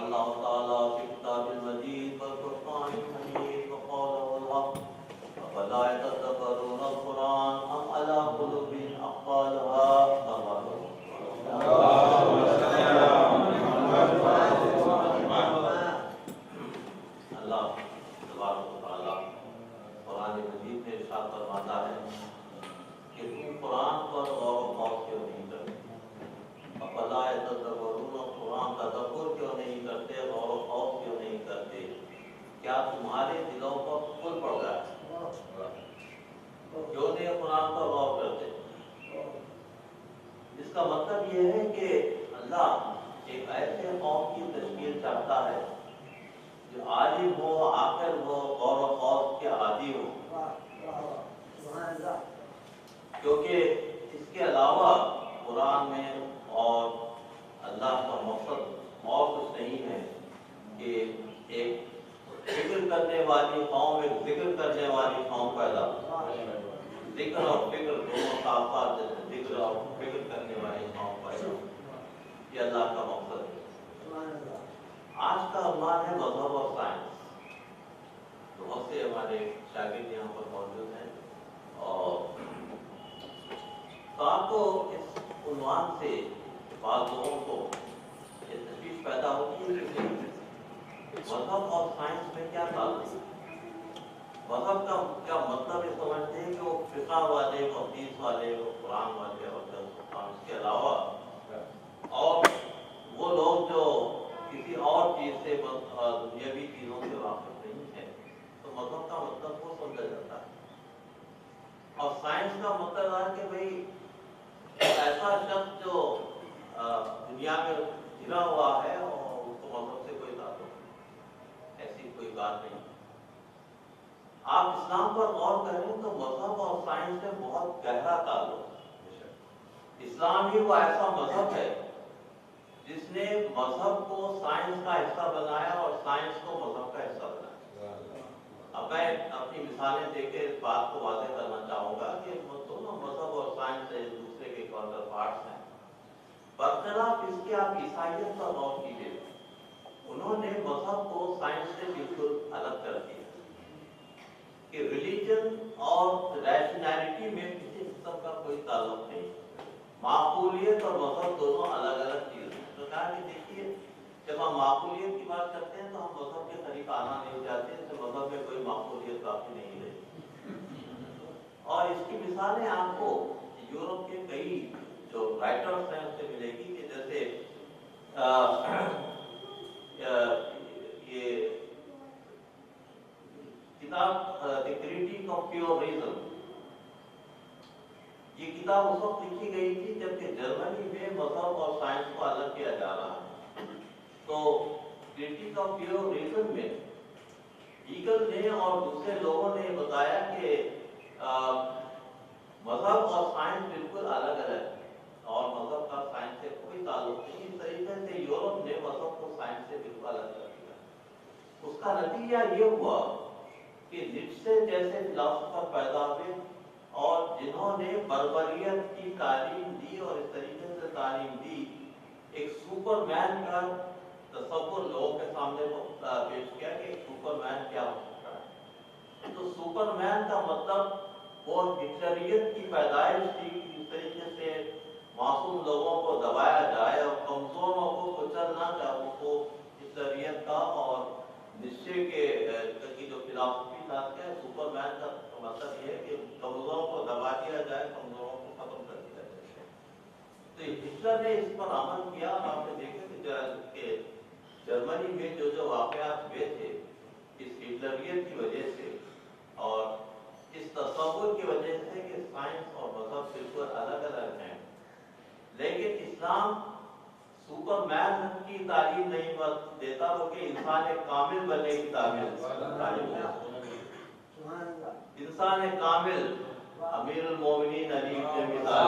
اللہ تعالیٰ في كتاب المجيد والفرقان الحميد وقوله الحق أفلا يتدبرون القرآن أم على قلوب أقفالها اللہ تبارک و تعالیٰ قرآن مجید میں ارشاد فرماتا ہے کہ تم قرآن پر غور و خوض کیوں نہیں کرتے؟ افلا یتدبرون القرآن، تدبر کیوں نہیں کرتے، غور و خوض کیوں نہیں کرتے؟ کیا تمہارے دلوں پر پھول پڑ رہا ہے؟ کیوں نہیں قرآن پر غور کرتے؟ اس کا مطلب یہ ہے کہ اللہ ایک ایسے قوم کی تشکیل چاہتا ہے جو عالم ہو، عاقل ہو، غور و خوض کے عادی ہو، کیونکہ اس کے علاوہ قرآن میں اور اللہ کا مقصد اور کچھ نہیں ہے کہ ایک فکر کرنے والی قوم، ایک ذکر کرنے والی قوم پیدا ہو۔ ذکر اور فکر دونوں ساتھ ساتھ، جیسے ذکر اور فکر کرنے والی قوم پیدا ہو، یہ اللہ کا مقصد ہے۔ آج کا عنوان ہے مذہب اور سائنس۔ بہت سے ہمارے شاگرد یہاں پر موجود ہیں اور تو آپ کو اس عنوان سے بعض لوگوں کو یہ تشویش پیدا ہوتی ہے کہ مذہب اور سائنس میں کیا تعلق ہے؟ مذہب کا کیا مطلب یہ سمجھتے ہیں کہ وہ فقہ والے، حدیث والے، قرآن والے اور اس کے علاوہ اور وہ لوگ جو کسی اور چیز سے دنیاوی چیزوں سے واقف نہیں ہے، تو مذہب کا مطلب وہ سمجھا جاتا ہے۔ اور سائنس کا مطلب ہے کہ بھئی ایسا شخص جو دنیا میں گھرا ہوا ہے اور اس کو مذہب سے کوئی تعلق نہیں، ایسی کوئی بات نہیں۔ آپ اسلام پر غور کریں تو مذہب اور سائنس سے بہت گہرا تعلق ہے۔ اسلام ہی وہ ایسا مذہب ہے جس نے مذہب کو سائنس کا حصہ بنایا اور سائنس کو مذہب کا حصہ بنایا۔ اب میں اپنی مثالیں دے کے اس بات کو واضح کرنا چاہوں گا کہ دونوں مذہب اور سائنس ایک دوسرے کے کاؤنٹر پارٹس ہیں۔ برخلاف اس کے آپ عیسائیت پر غور کیجیے، انہوں نے مذہب کو سائنس سے بالکل الگ کر دیا کہ ریلیجن اور ریشنلٹی میں کسی قسم کا کوئی تعلق نہیں، معقولیت اور مذہب دونوں الگ الگ چیز ہیں۔ تو کہا کہ دیکھیے جب ہم معقولیت کی بات کرتے ہیں تو ہم مذہب کے قریب آنا نہیں چاہتے، اس سے مذہب میں کوئی معقولیت باقی نہیں رہی۔ اور اس کی مثالیں آپ کو یورپ کے کئی جو رائٹرز ہیں اس سے ملے گی کہ جیسے یہ کتاب دی کریٹک آف پیور ریزن، یہ کتاب اس وقت لکھی گئی تھی جبکہ جرمنی میں مذہب اور سائنس کو الگ کیا جا رہا ہے۔ تو کریٹک آف پیور ریزن میں ایگل نے اور دوسرے لوگوں نے بتایا کہ مذہب اور سائنس بالکل الگ الگ ہے اور مذہب کا سائنس سے کوئی تعلق نہیں۔ اس طریقے سے یورپ نے مذہب کو سائنس سے بالکل الگ کر دیا۔ اس کا نتیجہ یہ ہوا کہ نیچے جیسے فلاسفر پیدا ہوئے اور جنہوں نے بربریت کی تعلیم دی اور اس طریقے سے تعلیم دی، ایک سپر مین کا تصور لوگوں کے سامنے پیش کیا کہ ایک سپر مین کیا ہو سکتا ہے۔ تو سپر مین کا مطلب وہ ہٹلریت کی پیدائش تھی کہ اس طریقے سے معصوم لوگوں کو دبایا جائے اور کمزوروں کو کچلنا چاہے، وہ کو ہٹلریت کا اور نشچے کی جو فلاسفی تھا کہ سپر مین کا مطلب یہ ہے کہ کمزوروں کو دبا دیا جائے، کمزوروں کو ختم کر دیا جائے۔ تو ہٹلر نے اس پر عمل کیا۔ آپ نے دیکھا کہ جرمنی میں جو واقعات ہوئے تھے اس ہٹلریت کی وجہ سے اور اس تصور کی وجہ سے کہ سائنس اور مذہب بالکل الگ الگ ہیں، لیکن اسلام سپر مین کی تعلیم نہیں دیتا بلکہ انسان کامل بننے کی تعلیم دیتا۔ انسان کامل امیر المومنین علی کے مثال،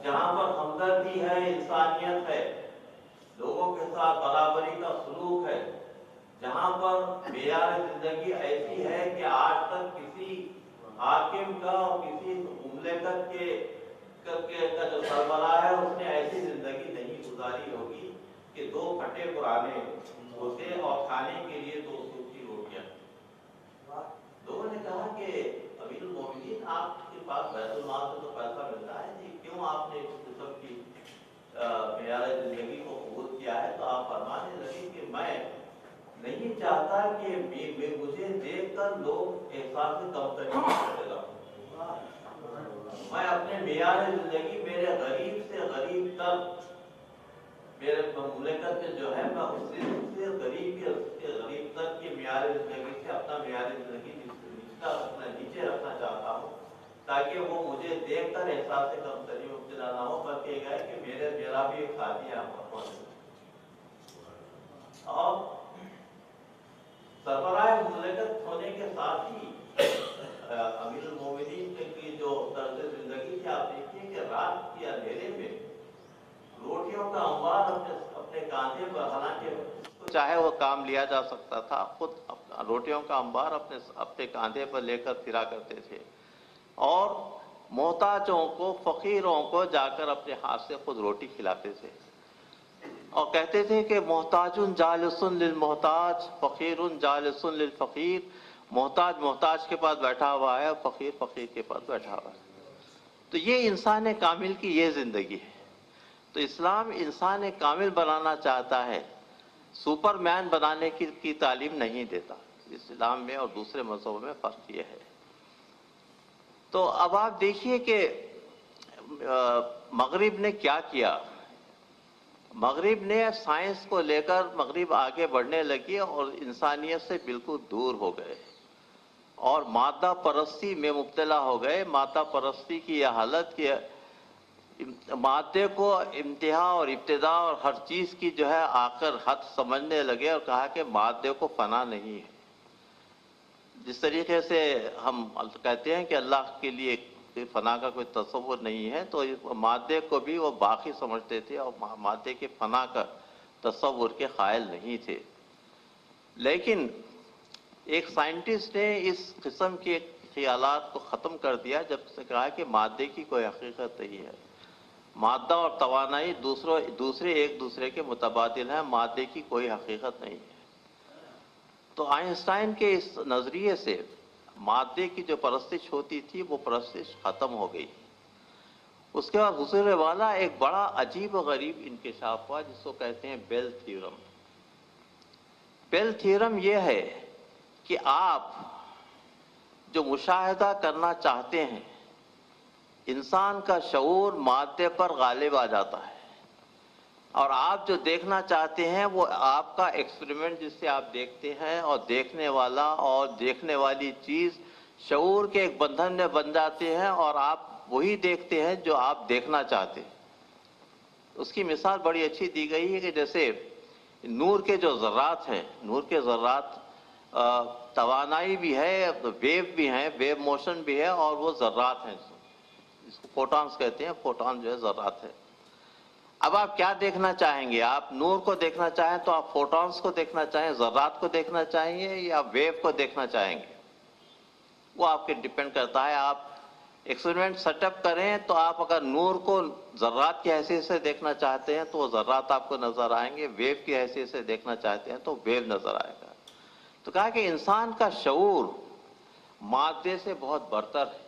جہاں پر ہمدردی ہے، انسانیت ہے، لوگوں کے ساتھ برابری کا سلوک ہے، جہاں پر معیار زندگی ایسی ہے کہ آج تک کسی حاکم کا اور کسی مملکت کا جو سربراہ ہے اس نے ایسی زندگی کہ 2 پھٹے پرانے بھوسے اور کھانے کے لیے 2 سوکھی روٹیاں۔ لوگوں نے کہا کہ امیر المومنین آپ کے پاس بیت المال سے تو پیسہ ملتا ہے جی، کیوں آپ نے اس قسم کی معیار زندگی کو قبول کیا ہے؟ تو آپ فرمانے لگے کہ میں نہیں چاہتا کہ مجھے دیکھ کر لوگ احساس کمتری کرنے لگیں۔ میں اپنے معیار زندگی میرے غریب سے غریب تر میرے مملکت میں جو ہے میں اس سے غریب تر کی معیار زندگی سے اپنا معیار زندگی نیچے رکھنا چاہتا ہوں، تاکہ وہ مجھے دیکھ کر احساس کمتری مبتلا نہ ہو، بلکہ گئے کہ میرا بھی ایک خادی ہے اور سربراہ مملکت ہونے کے ساتھ ہی امیر المومنین کی جو طرز زندگی تھی، آپ دیکھیے کہ رات کے اندھیرے میں روٹیوں کا انبار اپنے کاندھے پر، حالانکہ چاہے وہ کام لیا جا سکتا تھا، خود روٹیوں کا انبار اپنے کاندھے پر لے کر پھرا کرتے تھے، اور محتاجوں کو، فقیروں کو جا کر اپنے ہاتھ سے خود روٹی کھلاتے تھے، اور کہتے تھے کہ محتاج جالس للمحتاج، فقیر جالس للفقیر، محتاج کے پاس بیٹھا ہوا ہے اور فقیر کے پاس بیٹھا ہوا ہے۔ تو یہ انسان کامل کی یہ زندگی ہے۔ تو اسلام انسان کامل بنانا چاہتا ہے، سپر مین بنانے کی تعلیم نہیں دیتا۔ اسلام میں اور دوسرے مذہبوں میں فرق یہ ہے۔ تو اب آپ دیکھیے کہ مغرب نے کیا کیا۔ مغرب نے سائنس کو لے کر مغرب آگے بڑھنے لگی اور انسانیت سے بالکل دور ہو گئے اور مادہ پرستی میں مبتلا ہو گئے۔ مادہ پرستی کی یہ حالت کہ مادے کو انتہا اور ابتدا اور ہر چیز کی جو ہے آخر حد سمجھنے لگے، اور کہا کہ مادے کو فنا نہیں ہے۔ جس طریقے سے ہم کہتے ہیں کہ اللہ کے لیے فنا کا کوئی تصور نہیں ہے، تو مادے کو بھی وہ باقی سمجھتے تھے اور مادے کے فنا کا تصور کے قائل نہیں تھے۔ لیکن ایک سائنٹسٹ نے اس قسم کے خیالات کو ختم کر دیا جب سے کہا کہ مادے کی کوئی حقیقت نہیں ہے، مادہ اور توانائی دوسرے ایک دوسرے کے متبادل ہیں، مادے کی کوئی حقیقت نہیں ہے۔ تو آئنسٹائن کے اس نظریے سے مادے کی جو پرستش ہوتی تھی وہ پرستش ختم ہو گئی۔ اس کے بعد حضور والا ایک بڑا عجیب و غریب انکشاف ہوا جس کو کہتے ہیں بیل تھیورم۔ بیل تھیورم یہ ہے کہ آپ جو مشاہدہ کرنا چاہتے ہیں، انسان کا شعور مادے پر غالب آ جاتا ہے، اور آپ جو دیکھنا چاہتے ہیں وہ آپ کا ایکسپریمنٹ جس سے آپ دیکھتے ہیں، اور دیکھنے والا اور دیکھنے والی چیز شعور کے ایک بندھن میں بن جاتے ہیں، اور آپ وہی دیکھتے ہیں جو آپ دیکھنا چاہتے ہیں۔ اس کی مثال بڑی اچھی دی گئی ہے کہ جیسے نور کے جو ذرات ہیں، نور کے ذرات توانائی بھی ہے، ویو بھی ہیں، ویو موشن بھی ہے، اور وہ ذرات ہیں، اس کو فوٹونز کہتے ہیں، فوٹون جو ہے ذرات ہے۔ اب آپ کیا دیکھنا چاہیں گے؟ آپ نور کو دیکھنا چاہیں تو آپ فوٹونز کو دیکھنا چاہیں، ذرات کو دیکھنا چاہیں گے، یا ویو کو دیکھنا چاہیں گے؟ وہ آپ کے ڈیپینڈ کرتا ہے۔ آپ ایکسپیریمنٹ سیٹ اپ کریں تو آپ اگر نور کو ذرات کی حیثیت سے دیکھنا چاہتے ہیں تو وہ ذرات آپ کو نظر آئیں گے، ویو کی حیثیت سے دیکھنا چاہتے ہیں تو ویو نظر آئے گا۔ تو کہا کہ انسان کا شعور مادے سے بہت برتر ہے۔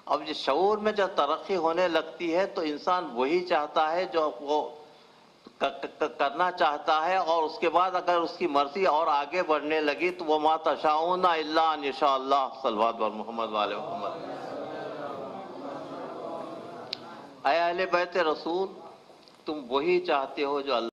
اب یہ شعور میں جب ترقی ہونے لگتی ہے تو انسان وہی چاہتا ہے جو وہ کرنا چاہتا ہے، اور اس کے بعد اگر اس کی مرضی اور آگے بڑھنے لگی تو وہ ما تشاءون الا ان یشاء اللہ، صلوات بر محمد وآل محمد۔ اے اہل بیت رسول، تم وہی چاہتے ہو جو اللہ